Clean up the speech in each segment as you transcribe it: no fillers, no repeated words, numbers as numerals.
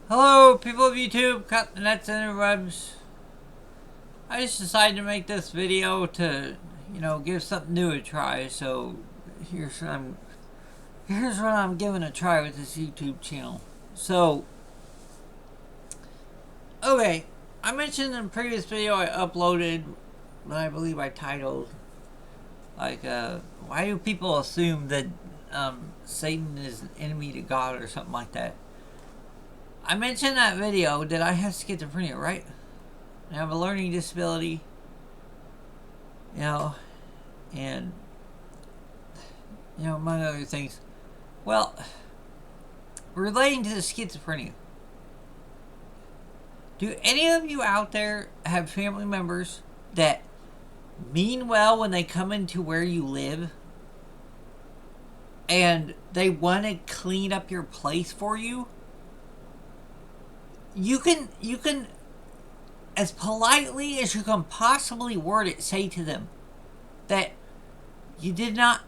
Hello, people of YouTube, cut the nets and the webs. I just decided to make this video to, give something new a try. So here's what I'm giving a try with this YouTube channel. So, okay, I mentioned in a previous video I uploaded, what I believe I titled, why do people assume that Satan is an enemy to God or something like that? I mentioned in that video that I have schizophrenia, right? I have a learning disability, and, among other things. Well, relating to the schizophrenia, do any of you out there have family members that mean well when they come into where you live and they want to clean up your place for you? You can, as politely as you can possibly word it, say to them that you did not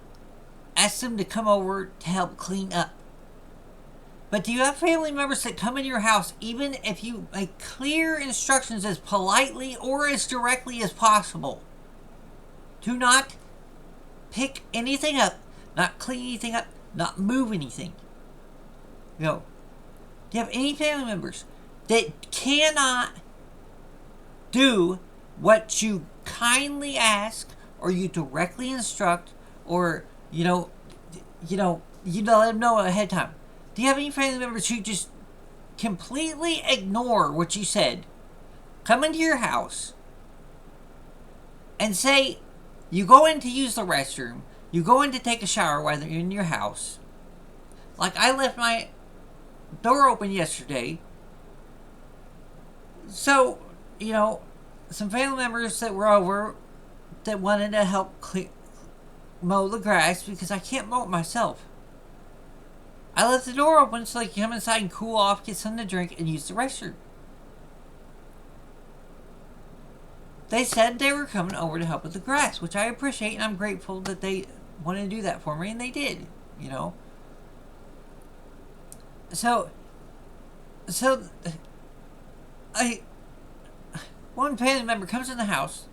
ask them to come over to help clean up. But do you have family members that come into your house, even if you make clear instructions as politely or as directly as possible? Do not pick anything up, not clean anything up, not move anything. Do you have any family members that cannot do what you kindly ask or you directly instruct, or you let them know ahead of time? Do you have any family members who just completely ignore what you said, come into your house and say you go in to use the restroom, you go in to take a shower while you're in your house? Like, I left my door open yesterday, so some family members that were over that wanted to help mow the grass because I can't mow it myself. I left the door open so they can come inside and cool off, get something to drink, and use the restroom. They said they were coming over to help with the grass, which I appreciate, and I'm grateful that they wanted to do that for me, and they did, So, one family member comes in the house,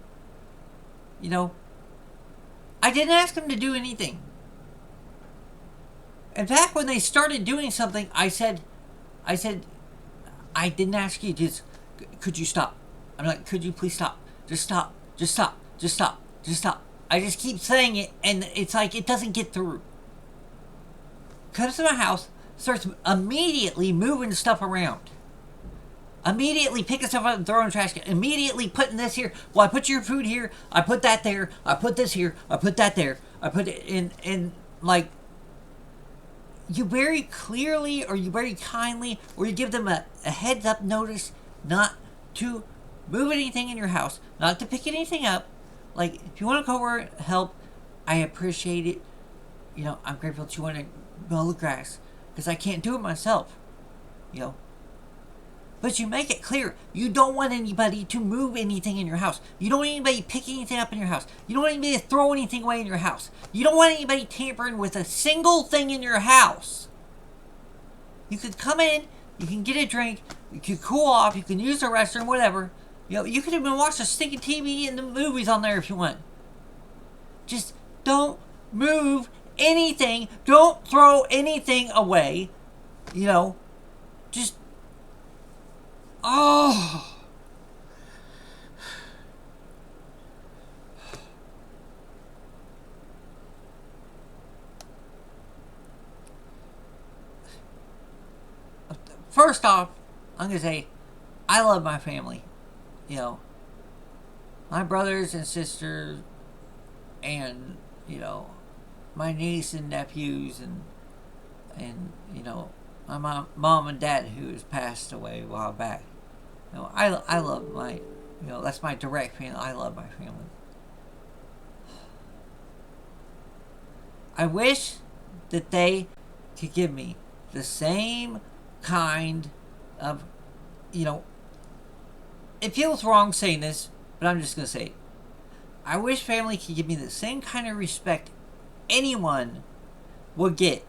I didn't ask them to do anything. In fact, when they started doing something, I said, I didn't ask you, could you stop? I'm like, could you please stop? Just stop. Just stop. Just stop. Just stop. I just keep saying it, and it's like it doesn't get through. Comes to my house, starts immediately moving stuff around. Immediately picking stuff up and throwing in the trash can. Immediately putting this here. Well, I put your food here. I put that there. I put this here. I put that there. I put it in like, you very clearly or you very kindly or you give them a heads up notice not to move anything in your house, not to pick anything up. Like, if you want to go over and help, I appreciate it. I'm grateful that you want to mow the grass because I can't do it myself. But you make it clear you don't want anybody to move anything in your house. You don't want anybody picking anything up in your house. You don't want anybody to throw anything away in your house. You don't want anybody tampering with a single thing in your house. You could come in, you can get a drink, you can cool off, you can use the restroom, whatever. You could even watch the stinking TV and the movies on there if you want. Just don't move anything. Don't throw anything away. Just... Oh. First off, I'm going to say, I love my family. My brothers and sisters and, my niece and nephews and my mom and dad who has passed away a while back. I love my, that's my direct family. I love my family. I wish that they could give me the same kind of, it feels wrong saying this, but I'm just going to say it. I wish family could give me the same kind of respect anyone would get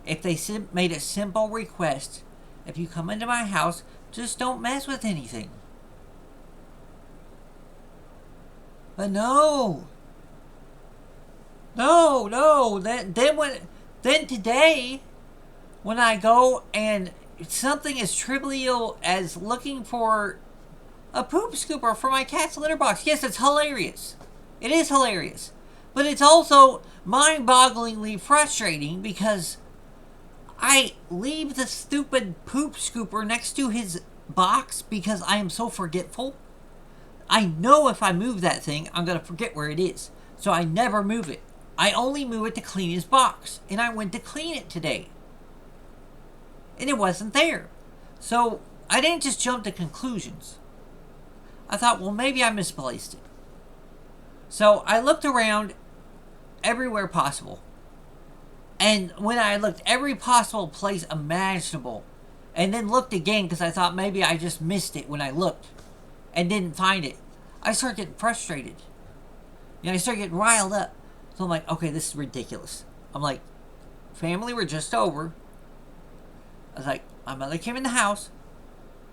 if they made a simple request if you come into my house, just don't mess with anything. But no. No, no. Then today, when I go and something as trivial as looking for a poop scooper for my cat's litter box. Yes, it's hilarious. It is hilarious. But it's also mind-bogglingly frustrating because I leave the stupid poop scooper next to his box because I am so forgetful. I know if I move that thing, I'm going to forget where it is. So I never move it. I only move it to clean his box. And I went to clean it today. And it wasn't there. So I didn't just jump to conclusions. I thought, well, maybe I misplaced it. So I looked around everywhere possible. And when I looked every possible place imaginable, and then looked again because I thought maybe I just missed it when I looked and didn't find it, I started getting frustrated. I started getting riled up. So I'm like, okay, this is ridiculous. I'm like, family were just over. I was like, my mother came in the house.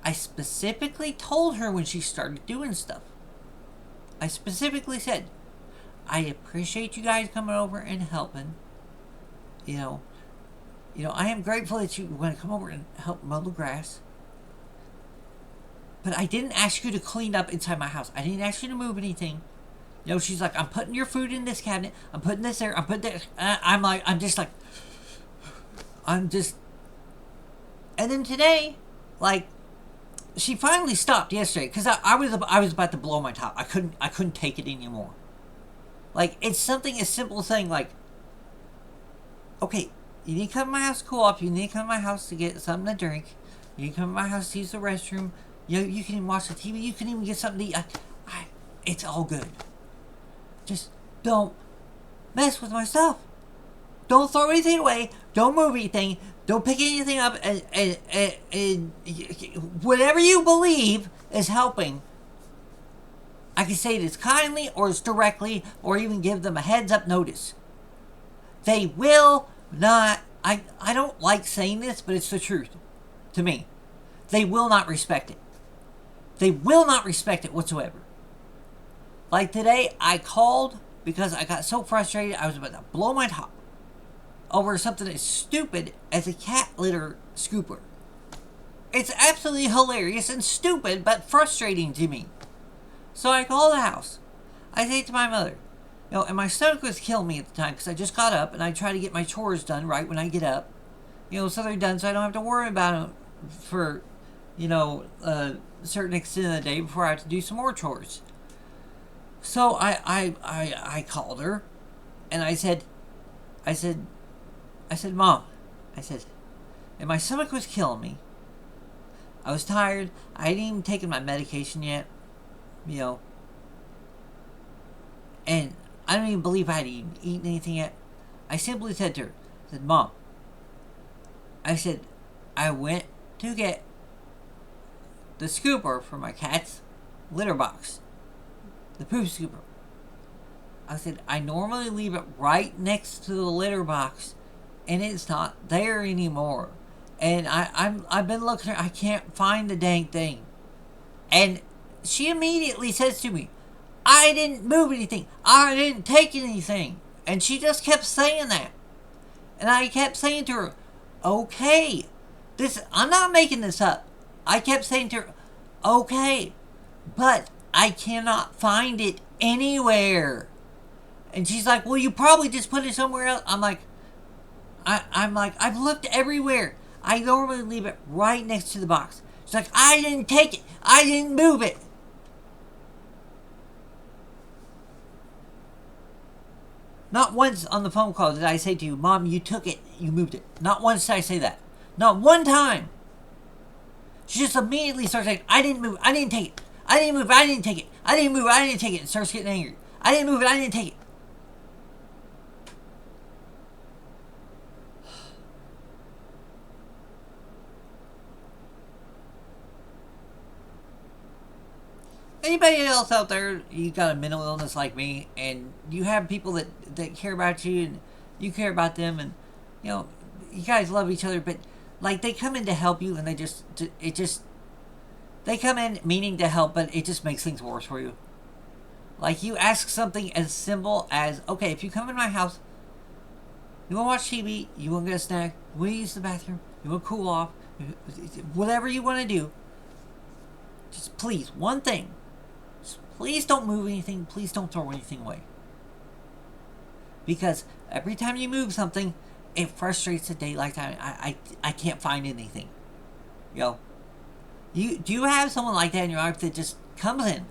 I specifically told her when she started doing stuff. I specifically said, I appreciate you guys coming over and helping. I am grateful that you want to come over and help mow the grass. But I didn't ask you to clean up inside my house. I didn't ask you to move anything. She's like, I'm putting your food in this cabinet. I'm putting this there. I'm putting this. I'm just. And then today, she finally stopped yesterday because I was about to blow my top. I couldn't take it anymore. It's something as simple as saying okay, you need to come to my house to cool off. You need to come to my house to get something to drink. You can come to my house to use the restroom. You can even watch the TV. You can even get something to eat. It's all good. Just don't mess with my stuff. Don't throw anything away. Don't move anything. Don't pick anything up. And whatever you believe is helping, I can say it as kindly or as directly or even give them a heads up notice. They will not, I don't like saying this, but it's the truth to me. They will not respect it. They will not respect it whatsoever. Today, I called because I got so frustrated I was about to blow my top over something as stupid as a cat litter scooper. It's absolutely hilarious and stupid, but frustrating to me. So I called the house. I say to my mother, and my stomach was killing me at the time because I just got up and I try to get my chores done right when I get up, so they're done so I don't have to worry about them for, a certain extent of the day before I have to do some more chores. So I called her and I said, Mom, and my stomach was killing me. I was tired. I hadn't even taken my medication yet, and I don't even believe I had even eaten anything yet. I simply said to her, Mom, I went to get the scooper for my cat's litter box. The poop scooper. I said, I normally leave it right next to the litter box, and it's not there anymore. And I've been looking, I can't find the dang thing. And she immediately says to me, I didn't move anything. I didn't take anything. And she just kept saying that. And I kept saying to her, okay, I'm not making this up. I kept saying to her, okay, but I cannot find it anywhere. And she's like, well, you probably just put it somewhere else. I'm like, I've looked everywhere. I normally leave it right next to the box. She's like, I didn't take it. I didn't move it. Not once on the phone call did I say to you, Mom, you took it, you moved it. Not once did I say that. Not one time. She just immediately starts saying, I didn't move, I didn't take it. I didn't move, I didn't take it. I didn't move, I didn't take it. And starts getting angry. I didn't move it, I didn't take it. Anybody else out there, you got a mental illness like me, and you have people that care about you, and you care about them, and you guys love each other, but Like, they come in to help you, and they come in meaning to help, but it just makes things worse for you. Like, you ask something as simple as, okay, if you come in my house, you want to watch TV, you want to get a snack, you want to use the bathroom, you want to cool off, whatever you want to do, just please, one thing, just please don't move anything, please don't throw anything away. Because every time you move something, it frustrates the daylight time. I can't find anything. Do you have someone like that in your life that just comes in?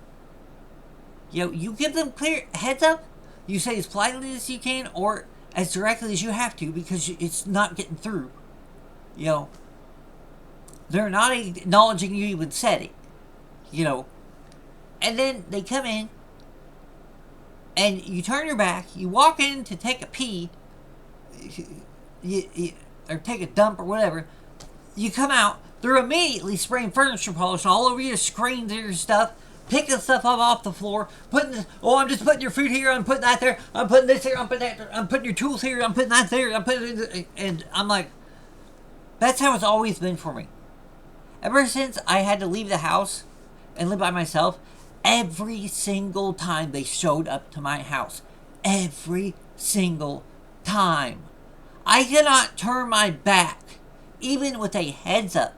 You give them clear heads up. You say as politely as you can, or as directly as you have to, because it's not getting through. They're not acknowledging you even said it. And then they come in, and you turn your back. You walk in to take a pee, or take a dump or whatever. You come out. They're immediately spraying furniture polish all over your screens and your stuff, picking stuff up off the floor, I'm just putting your food here, I'm putting that there, I'm putting this here, I'm putting that there, I'm putting your tools here, I'm putting that there, and I'm like, that's how it's always been for me. Ever since I had to leave the house and live by myself, every single time they showed up to my house, every single time, I cannot turn my back, even with a heads up,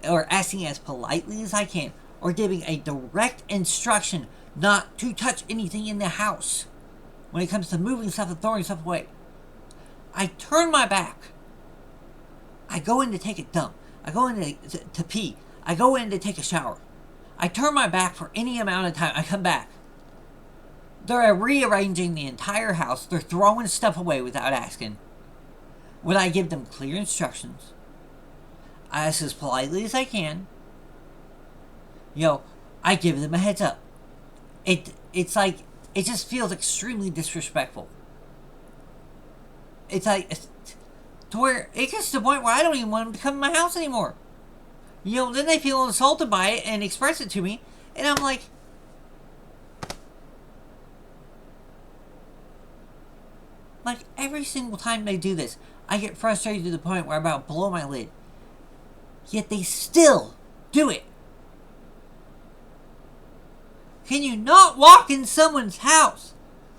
or asking as politely as I can, or giving a direct instruction not to touch anything in the house when it comes to moving stuff and throwing stuff away. I turn my back. I go in to take a dump. I go in to pee. I go in to take a shower. I turn my back for any amount of time. I come back. They're rearranging the entire house. They're throwing stuff away without asking. When I give them clear instructions, I ask as politely as I can. I give them a heads up. It's like, it just feels extremely disrespectful. It's like, to where it gets to the point where I don't even want them to come to my house anymore. Then they feel insulted by it and express it to me, and I'm like, every single time they do this, I get frustrated to the point where I'm about to blow my lid. Yet they still do it. Can you not walk in someone's house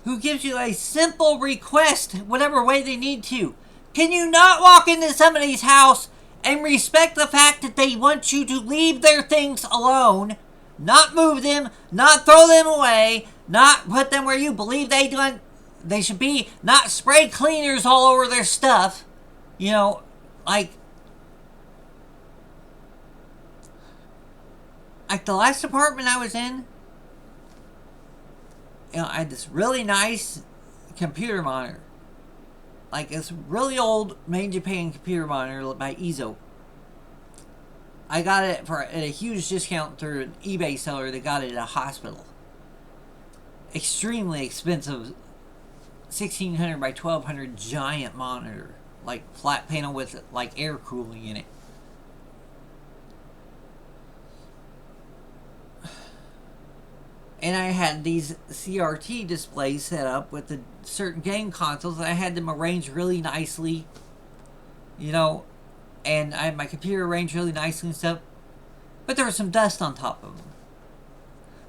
who gives you a simple request, whatever way they need to? Can you not walk into somebody's house and respect the fact that they want you to leave their things alone, not move them, not throw them away, not put them where you believe they should be, not spray cleaners all over their stuff? Like the last apartment I was in, I had this really nice computer monitor. Like, this really old made in Japan computer monitor by Izo. I got it at a huge discount through an eBay seller that got it at a hospital. Extremely expensive 1600 by 1200 giant monitor. Like, flat panel with, like, air cooling in it. And I had these CRT displays set up with the certain game consoles. I had them arranged really nicely, and I had my computer arranged really nicely and stuff. But there was some dust on top of them.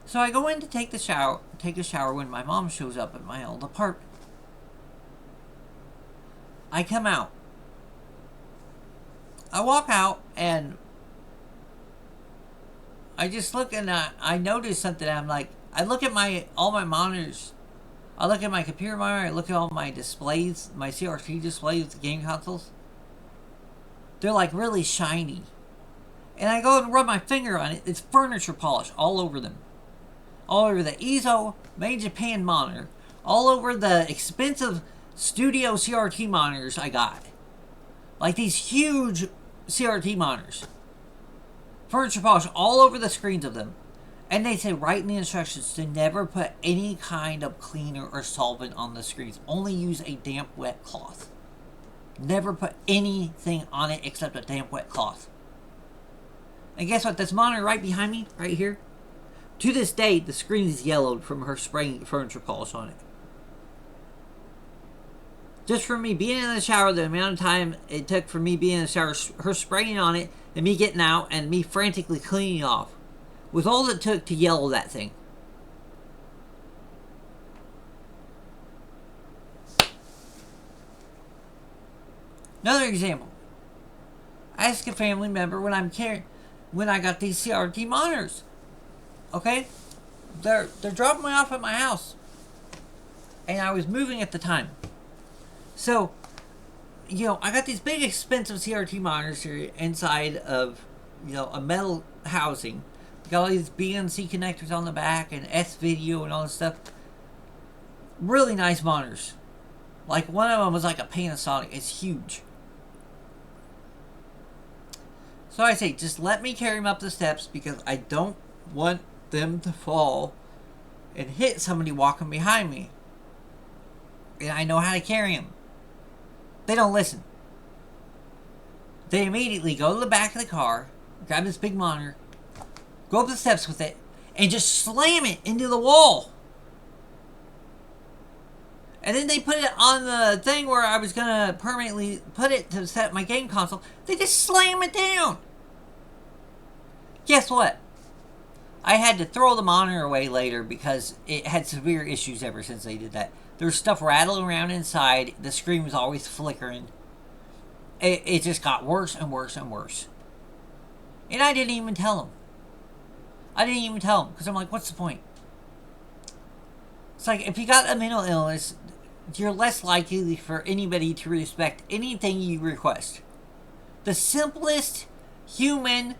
So I go in to take a shower when my mom shows up at my old apartment. I come out. I walk out and I just look and I notice something. I'm like, I look at all my monitors. I look at my computer monitor. I look at all my displays, my CRT displays with the game consoles. They're like really shiny. And I go and rub my finger on it. It's furniture polish all over them. All over the Izo made in Japan monitor. All over the expensive studio CRT monitors I got. Like these huge CRT monitors. Furniture polish all over the screens of them. And they say right in the instructions to never put any kind of cleaner or solvent on the screens. Only use a damp, wet cloth. Never put anything on it except a damp, wet cloth. And guess what? This monitor right behind me, right here, to this day, the screen is yellowed from her spraying furniture polish on it. Just for me being in the shower, the amount of time it took for me being in the shower, her spraying on it, and me getting out, and me frantically cleaning off, was all it took to yellow that thing. Another example. I asked a family member when I got these CRT monitors. Okay? They're dropping me off at my house. And I was moving at the time. So, I got these big expensive CRT monitors here inside of, a metal housing. Got all these BNC connectors on the back and S-Video and all this stuff. Really nice monitors. Like, one of them was like a Panasonic. It's huge. So I say, just let me carry them up the steps because I don't want them to fall and hit somebody walking behind me. And I know how to carry them. They don't listen. They immediately go to the back of the car, grab this big monitor, go up the steps with it, and just slam it into the wall. And then they put it on the thing where I was going to permanently put it to set up my game console. They just slam it down. Guess what? I had to throw the monitor away later because it had severe issues ever since they did that. There's stuff rattling around inside. The screen was always flickering. It just got worse and worse and worse. And I didn't even tell them. Because I'm like, what's the point? It's like, if you got a mental illness, you're less likely for anybody to respect anything you request. The simplest human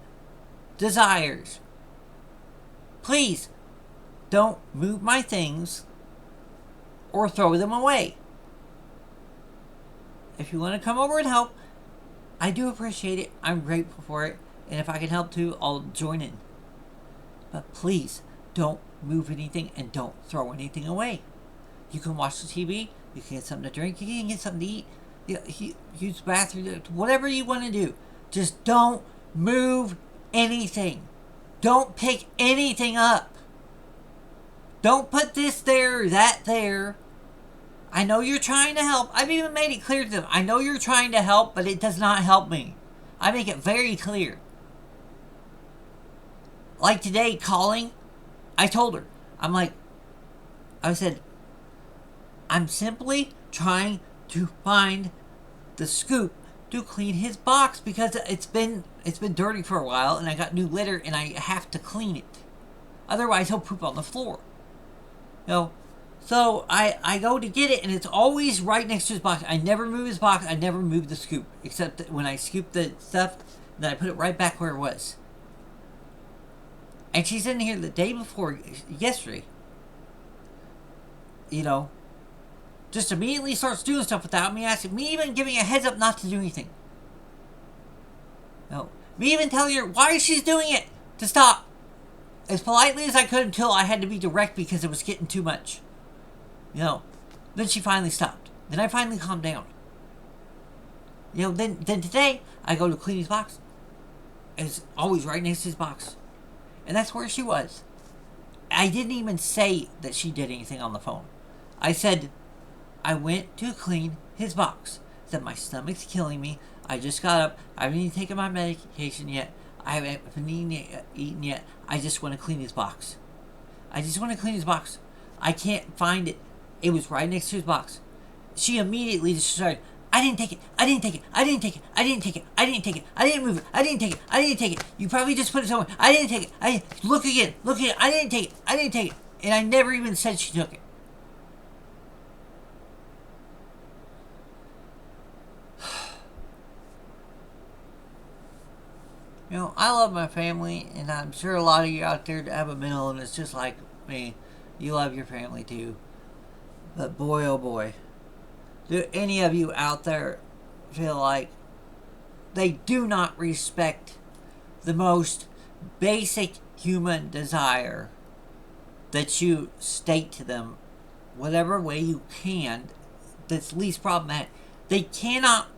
desires. Please, don't move my things or throw them away. If you want to come over and help, I do appreciate it. I'm grateful for it. And if I can help too, I'll join in. But please, don't move anything and don't throw anything away. You can watch the TV. You can get something to drink. You can get something to eat. Use the bathroom. Whatever you want to do. Just don't move anything. Don't pick anything up. Don't put this there or that there. I know you're trying to help. I've even made it clear to them. I know you're trying to help, but it does not help me. I make it very clear. Like today, calling, I told her. I said, I'm simply trying to find the scoop to clean his box because it's been dirty for a while and I got new litter and I have to clean it. Otherwise, he'll poop on the floor. So I go to get it and it's always right next to his box. I never move his box. I never move the scoop except that when I scoop the stuff, then I put it right back where it was. And she's in here the day before yesterday. Just immediately starts doing stuff without me asking, me even giving a heads up not to do anything. Me even telling her why she's doing it to stop. As politely as I could until I had to be direct because it was getting too much. Then she finally stopped. Then I finally calmed down. Then today, I go to clean his box. And it's always right next to his box. And that's where she was. I didn't even say that she did anything on the phone. I said, I went to clean his box. I said, my stomach's killing me. I just got up. I haven't even taken my medication yet. I haven't been eaten yet. I just want to clean his box. I can't find it. It was right next to his box. She immediately just started, I didn't take it. I didn't move it. I didn't take it. You probably just put it somewhere. I didn't take it. Look again. I didn't take it. And I never even said she took it. I love my family, and I'm sure a lot of you out there have a mental illness just like me. You love your family too. But boy, oh boy, do any of you out there feel like they do not respect the most basic human desire that you state to them, whatever way you can, that's least problematic? They cannot,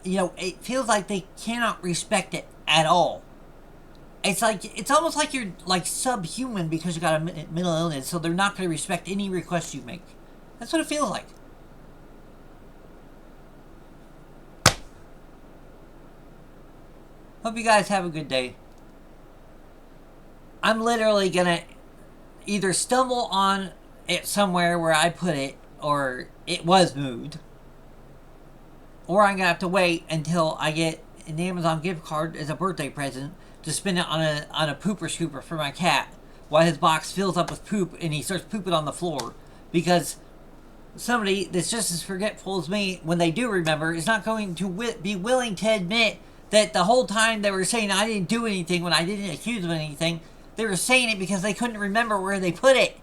it feels like they cannot respect it at all. It's almost like you're like subhuman because you got a mental illness, so they're not going to respect any request you make. That's what it feels like. Hope you guys have a good day. I'm literally gonna either stumble on it somewhere where I put it, or it was moved, or I'm gonna have to wait until I get an Amazon gift card as a birthday present to spend it on a pooper scooper for my cat while his box fills up with poop and he starts pooping on the floor, because somebody that's just as forgetful as me, when they do remember, is not going to be willing to admit that the whole time they were saying I didn't do anything when I didn't accuse them of anything, they were saying it because they couldn't remember where they put it.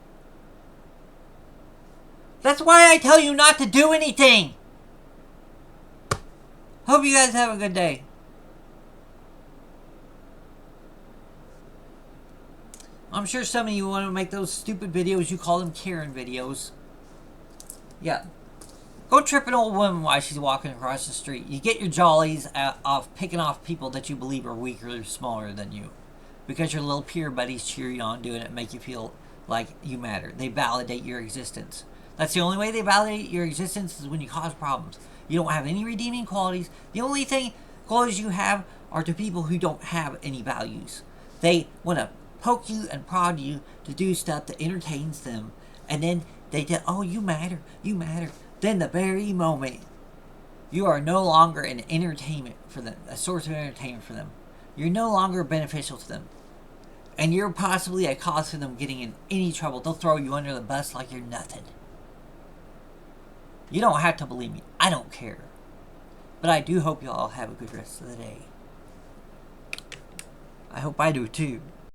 That's why I tell you not to do anything. Hope you guys have a good day. I'm sure some of you want to make those stupid videos, you call them Karen videos. Yeah. Go trip an old woman while she's walking across the street. You get your jollies off picking off people that you believe are weaker or smaller than you. Because your little peer buddies cheer you on doing it and make you feel like you matter. They validate your existence. That's the only way they validate your existence, is when you cause problems. You don't have any redeeming qualities. The only qualities you have are to people who don't have any values. They want to poke you and prod you to do stuff that entertains them. And then they tell, oh, you matter, you matter. Then the very moment you are no longer an entertainment for them, a source of entertainment for them, you're no longer beneficial to them, and you're possibly a cause for them getting in any trouble, they'll throw you under the bus like you're nothing. You don't have to believe me. I don't care. But I do hope you all have a good rest of the day. I hope I do too.